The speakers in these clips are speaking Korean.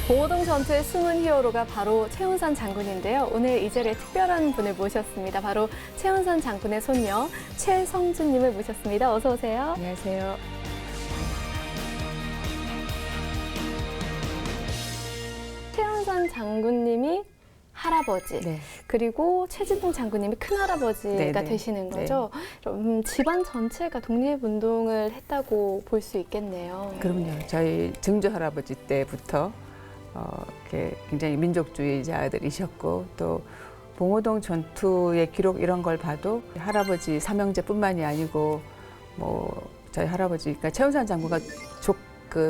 봉오동 전투의 숨은 히어로가 바로 최훈선 장군인데요. 오늘 이 자리에 특별한 분을 모셨습니다. 바로 최훈선 장군의 손녀 최성준님을 모셨습니다. 어서 오세요. 안녕하세요. 최훈선 장군님이 할아버지, 네. 그리고 최진봉 장군님이 큰할아버지가 네네. 되시는 거죠. 집안 전체가 독립운동을 했다고 볼 수 있겠네요. 그럼요. 저희 증조 할아버지 때부터 이렇게 굉장히 민족주의자들이셨고 또 봉오동 전투의 기록 이런 걸 봐도 할아버지 삼형제뿐만이 아니고 뭐 저희 할아버지 그러니까 최훈선 장군과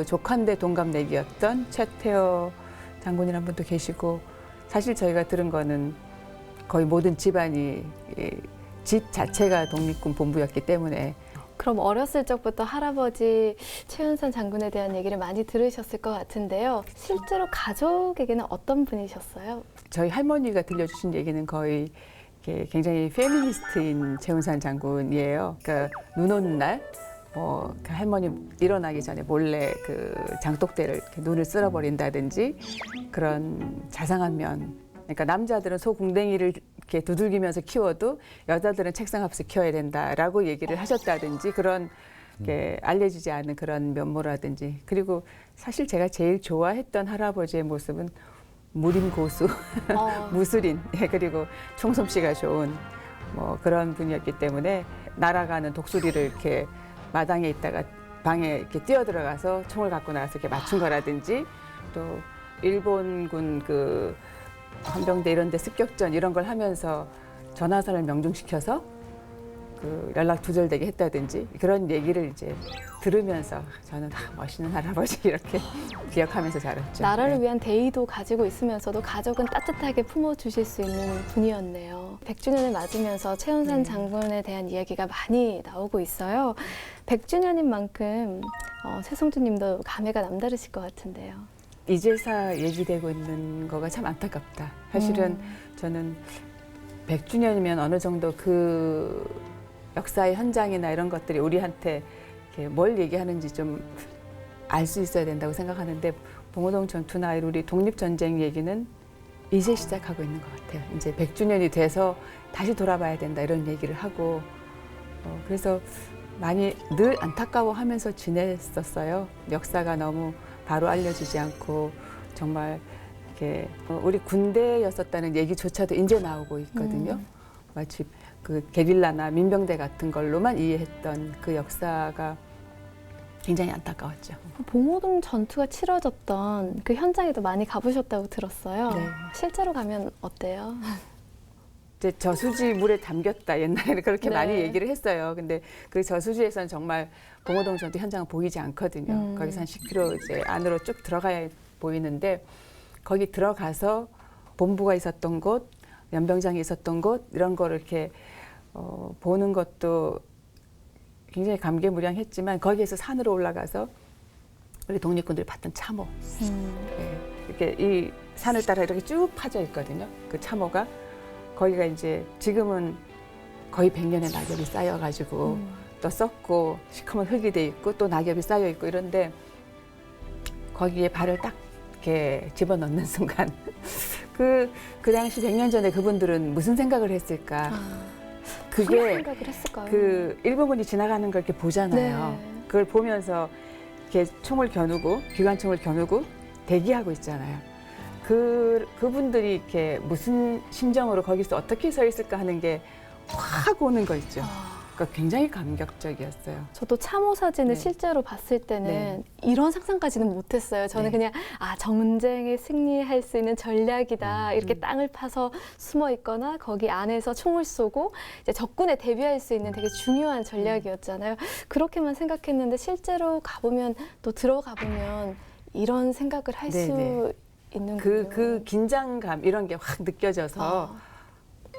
조카인데 동갑내기였던 최태호 장군이라는 분도 계시고 사실 저희가 들은 거는 거의 모든 집안이 집 자체가 독립군 본부였기 때문에 그럼 어렸을 적부터 할아버지 최훈선 장군에 대한 얘기를 많이 들으셨을 것 같은데요. 실제로 가족에게는 어떤 분이셨어요? 저희 할머니가 들려주신 얘기는 거의 굉장히 페미니스트인 최훈선 장군이에요. 그러니까 눈 오는 날, 그 할머니 일어나기 전에 몰래 그 장독대를 이렇게 눈을 쓸어버린다든지 그런 자상한 면. 그러니까 남자들은 소궁뎅이를 이렇게 두들기면서 키워도 여자들은 책상 앞에서 키워야 된다라고 얘기를 하셨다든지 그런 게 알려지지 않은 그런 면모라든지 그리고 사실 제가 제일 좋아했던 할아버지의 모습은 무림고수, 무술인 그리고 총솜씨가 좋은 뭐 그런 분이었기 때문에 날아가는 독수리를 이렇게 마당에 있다가 방에 이렇게 뛰어들어가서 총을 갖고 나와서 이렇게 맞춘 거라든지 또 일본군 그 헌병대 이런 데 습격전 이런 걸 하면서 전화선을 명중시켜서 그 연락 두절되게 했다든지 그런 얘기를 이제 들으면서 저는 멋있는 할아버지 이렇게 기억하면서 자랐죠. 나라를 위한 대의도 가지고 있으면서도 가족은 따뜻하게 품어주실 수 있는 분이었네요. 100주년을 맞으면서 최훈선 장군에 대한 이야기가 많이 나오고 있어요. 100주년인 만큼 최성준 님도 감회가 남다르실 것 같은데요. 이제사 얘기되고 있는 거가 참 안타깝다. 사실은 저는 100주년이면 어느 정도 그 역사의 현장이나 이런 것들이 우리한테 이렇게 뭘 얘기하는지 좀 알 수 있어야 된다고 생각하는데 봉오동 전투나 우리 독립전쟁 얘기는 이제 시작하고 있는 것 같아요. 이제 100주년이 돼서 다시 돌아봐야 된다 이런 얘기를 하고 그래서 많이 늘 안타까워하면서 지냈었어요. 역사가 너무 바로 알려지지 않고 정말 이렇게 우리 군대였었다는 얘기조차도 이제 나오고 있거든요. 마치 그 게릴라나 민병대 같은 걸로만 이해했던 그 역사가 굉장히 안타까웠죠. 봉오동 전투가 치러졌던 그 현장에도 많이 가보셨다고 들었어요. 네. 실제로 가면 어때요? 이제 저수지 물에 담겼다 옛날에는 그렇게 네. 많이 얘기를 했어요. 근데 그 저수지에서는 정말 봉오동 전투 현장은 보이지 않거든요. 거기서 한 10km 이제 안으로 쭉 들어가야 보이는데 거기 들어가서 본부가 있었던 곳, 연병장이 있었던 곳 이런 거를 이렇게 보는 것도 굉장히 감개무량했지만 거기에서 산으로 올라가서 우리 독립군들이 봤던 참호 이렇게 이 산을 따라 이렇게 쭉 파져 있거든요. 그 참호가 거기가 이제 지금은 거의 100년의 낙엽이 쌓여가지고 또 썩고 시커먼 흙이 돼 있고 또 낙엽이 쌓여 있고 이런데 거기에 발을 딱 이렇게 집어넣는 순간 그 당시 100년 전에 그분들은 무슨 생각을 했을까? 무슨 그게 생각을 했을까요? 그 일본군이 지나가는 걸 이렇게 보잖아요. 네. 그걸 보면서 이렇게 총을 겨누고 기관총을 겨누고 대기하고 있잖아요. 그분들이 이렇게 무슨 심정으로 거기서 어떻게 서 있을까 하는 게 확 오는 거 있죠. 그러니까 굉장히 감격적이었어요. 저도 참호 사진을 네. 실제로 봤을 때는 네. 이런 상상까지는 못했어요. 저는 네. 그냥 전쟁에 승리할 수 있는 전략이다. 이렇게 땅을 파서 숨어 있거나 거기 안에서 총을 쏘고 이제 적군에 대비할 수 있는 되게 중요한 전략이었잖아요. 그렇게만 생각했는데 실제로 가보면 또 들어가 보면 이런 생각을 할 수 네네. 있는 그 긴장감 이런 게 확 느껴져서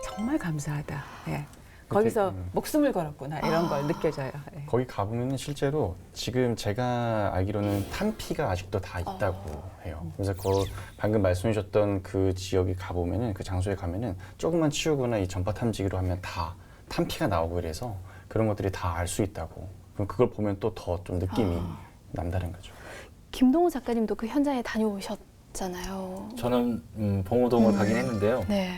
정말 감사하다. 예. 거기서 목숨을 걸었구나 이런 걸 느껴져요. 예. 거기 가보면 실제로 지금 제가 알기로는 탄피가 아직도 다 있다고 해요. 그래서 방금 말씀해 주셨던 그 지역에 가보면은 그 장소에 가면은 조금만 치우거나 이 전파 탐지기로 하면 다 탄피가 나오고 이래서 그런 것들이 다 알 수 있다고. 그럼 그걸 보면 또 더 좀 느낌이 남다른 거죠. 김동우 작가님도 그 현장에 다녀오셨 있잖아요. 저는 봉오동을 가긴 했는데요. 네.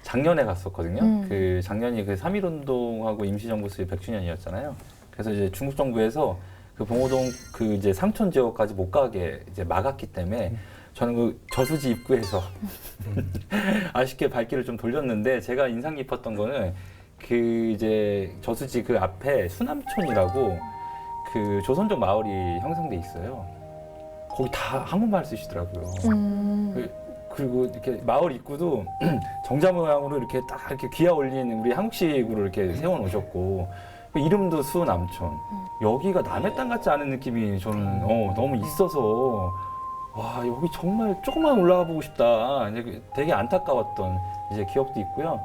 작년에 갔었거든요. 음. 그 작년이 그 3.1운동하고 임시정부 수립 100주년이었잖아요. 그래서 이제 중국 정부에서 그 봉오동 그 이제 상촌 지역까지 못 가게 이제 막았기 때문에 저는 그 저수지 입구에서 아쉽게 발길을 좀 돌렸는데 제가 인상 깊었던 거는 그 이제 저수지 그 앞에 수남촌이라고 그 조선족 마을이 형성돼 있어요. 거기 다 한국말 쓰시더라고요. 그리고 이렇게 마을 입구도 정자 모양으로 이렇게 딱 이렇게 귀하 올린 우리 한국식으로 이렇게 세워 놓으셨고 이름도 수남촌. 여기가 남의 땅 같지 않은 느낌이 저는 너무 있어서 와 여기 정말 조금만 올라가 보고 싶다. 이제 되게 안타까웠던 이제 기억도 있고요.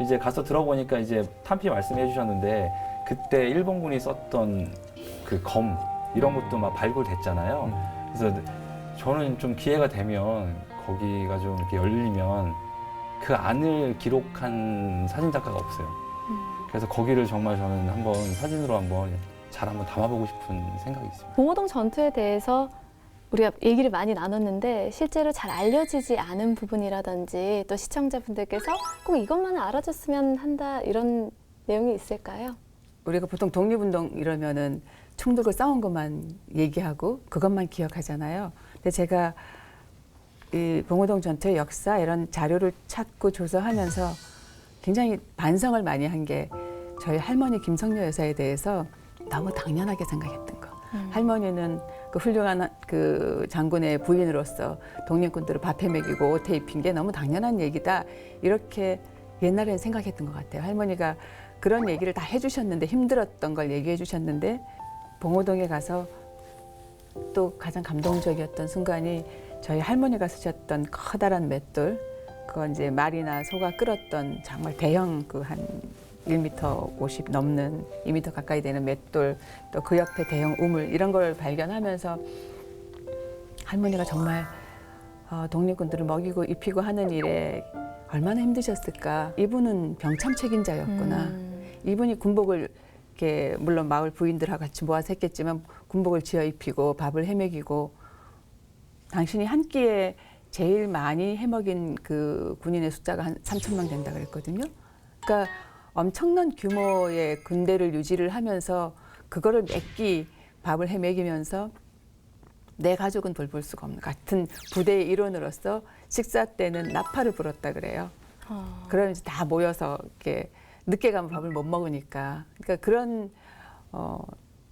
이제 가서 들어보니까 이제 탄피 말씀해 주셨는데 그때 일본군이 썼던 그 검 이런 것도 막 발굴됐잖아요. 그래서 저는 좀 기회가 되면 거기가 좀 이렇게 열리면 그 안을 기록한 사진 작가가 없어요. 그래서 거기를 정말 저는 한번 사진으로 한번 잘 한번 담아보고 싶은 생각이 있습니다. 봉오동 전투에 대해서 우리가 얘기를 많이 나눴는데 실제로 잘 알려지지 않은 부분이라든지 또 시청자분들께서 꼭 이것만 알아줬으면 한다 이런 내용이 있을까요? 우리가 보통 독립운동 이러면은 총 들고 싸운 것만 얘기하고 그것만 기억하잖아요. 근데 제가 이 봉오동 전투의 역사 이런 자료를 찾고 조사하면서 굉장히 반성을 많이 한 게 저희 할머니 김성녀 여사에 대해서 너무 당연하게 생각했던 거. 할머니는 그 훌륭한 그 장군의 부인으로서 독립군들을 밥해 먹이고 옷에 입힌 게 너무 당연한 얘기다. 이렇게 옛날에는 생각했던 것 같아요. 할머니가 그런 얘기를 다 해주셨는데 힘들었던 걸 얘기해 주셨는데 봉오동에 가서 또 가장 감동적이었던 순간이 저희 할머니가 쓰셨던 커다란 맷돌 그건 이제 말이나 소가 끌었던 정말 대형 그 한 1m 50 넘는 2m 가까이 되는 맷돌 또 그 옆에 대형 우물 이런 걸 발견하면서 할머니가 정말 독립군들을 먹이고 입히고 하는 일에 얼마나 힘드셨을까. 이분은 병참 책임자였구나. 이분이 군복을 이렇게 물론 마을 부인들하고 같이 모아서 했겠지만 군복을 지어 입히고 밥을 해먹이고 당신이 한 끼에 제일 많이 해먹인 그 군인의 숫자가 한 3,000명 된다 그랬거든요. 그러니까 엄청난 규모의 군대를 유지를 하면서 그거를 몇 끼 밥을 해먹이면서 내 가족은 돌볼 수가 없는 같은 부대의 일원으로서 식사 때는 나팔을 불었다 그래요. 그러면 이제 다 모여서 이렇게 늦게 가면 밥을 못 먹으니까. 그러니까 그런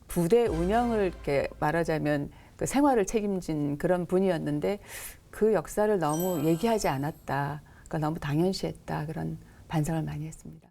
부대 운영을 이렇게 말하자면 그 생활을 책임진 그런 분이었는데 그 역사를 너무 얘기하지 않았다. 그러니까 너무 당연시했다. 그런 반성을 많이 했습니다.